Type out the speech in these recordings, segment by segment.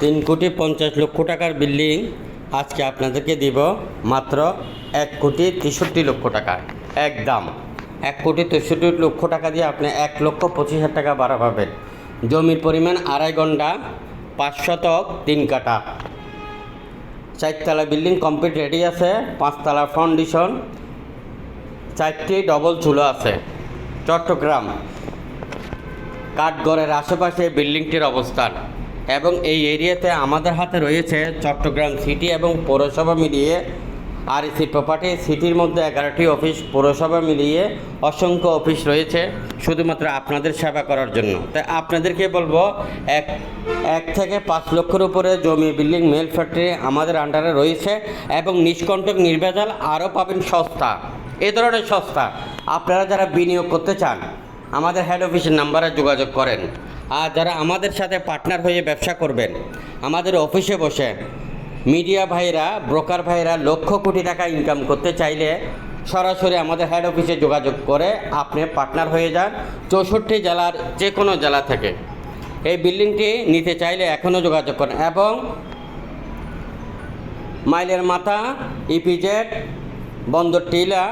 3,50,00,000 টাকার বিল্ডিং আজকে আপনাদেরকে দিব মাত্র 1,63,00,000 টাকা। একদম 1,63,00,000 টাকা দিয়ে আপনি 1,25,000 টাকা ভাড়া পাবেন। জমির পরিমাণ 2.5 ঘন্টা, 5 শতক 3 কাঠা। 4তলা বিল্ডিং কমপ্লিট রেডি আছে, 5তলা ফাউন্ডেশন, 4টি ডবল চুলো আছে। চট্টগ্রাম কাঠগড়ের আশেপাশে বিল্ডিংটির অবস্থান এবং এই এরিয়াতে আমাদের হাতে রয়েছে চট্টগ্রাম সিটি এবং পৌরসভা মিলিয়ে আরইসি প্রপার্টি। সিটির মধ্যে 11টি অফিস, পৌরসভা মিলিয়ে অসংখ্য অফিস রয়েছে শুধুমাত্র আপনাদের সেবা করার জন্য। তাই আপনাদেরকে বলবো 1 থেকে 5 লক্ষের উপরে জমি বিল্ডিং মেল ফ্যাক্টরি আমাদের আন্ডারে রয়েছে এবং নিষ্কণ্টক নির্ভেজাল আরও পাবেন সস্তা। এই ধরনের সস্তা আপনারা যারা বিনিয়োগ করতে চান আমাদের হেড অফিসের নাম্বারে যোগাযোগ করেন। আর যারা আমাদের সাথে পার্টনার হয়ে ব্যবসা করবেন আমাদের অফিসে বসে মিডিয়া ভাইরা, ব্রোকার ভাইরা লক্ষ কোটি টাকা ইনকাম করতে চাইলে সরাসরি আমাদের হেড অফিসে যোগাযোগ করে আপনি পার্টনার হয়ে যান। 64 জেলার যে কোনো জেলা থেকে এই বিল্ডিংটি নিতে চাইলে এখনও যোগাযোগ করেন। এবং মাইলের মাথা, ইপিজেড, বন্দর টিলা,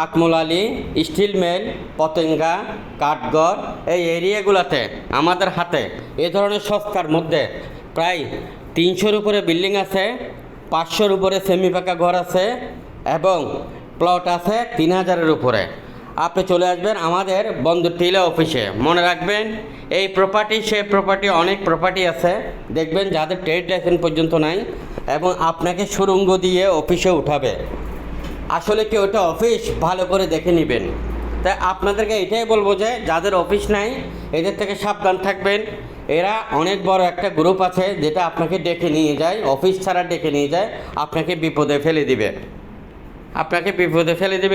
আকমল আলী, স্টিল মিল, পতেঙ্গা, কাঠগড় এই এরিয়াগুলোতে আমাদের হাতে এ ধরনের সস্তার মধ্যে প্রায় 300-র উপরে বিল্ডিং আছে, 500-র উপরে সেমি পাকা ঘর আছে এবং প্লট আছে 3,000-এর উপরে। আপনি চলে আসবেন আমাদের বন্দর টিলা অফিসে। মনে রাখবেন এই প্রপার্টি সে প্রপার্টি অনেক প্রপার্টি আছে দেখবেন যাদের ট্রেড লাইসেন্স পর্যন্ত নাই এবং আপনাকে সুড়ঙ্গ দিয়ে অফিসে উঠাবে। আসলে কি ওটা অফিস ভালো করে দেখে নেবেন। তাই আপনাদেরকে এটাই বলবো যে যাদের অফিস নাই এদের থেকে সাবধান থাকবেন। এরা অনেক বড় একটা গ্রুপ আছে যেটা আপনাকে ডেকে নিয়ে যায়, অফিস ছাড়া ডেকে নিয়ে যায়, আপনাকে বিপদে ফেলে দিবে।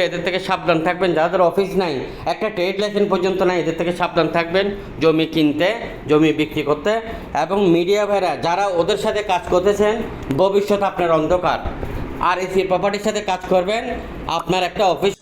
এদের থেকে সাবধান থাকবেন। যাদের অফিস নাই, একটা ট্রেড লাইসেন্স পর্যন্ত নাই, এদের থেকে সাবধান থাকবেন জমি কিনতে, জমি বিক্রি করতে। এবং মিডিয়া ভাইরা যারা ওদের সাথে কাজ করতেছেন ভবিষ্যৎ আপনার অন্ধকার। আর এই প্রপার্টির সাথে কাজ করবেন, আপনার একটা অফিস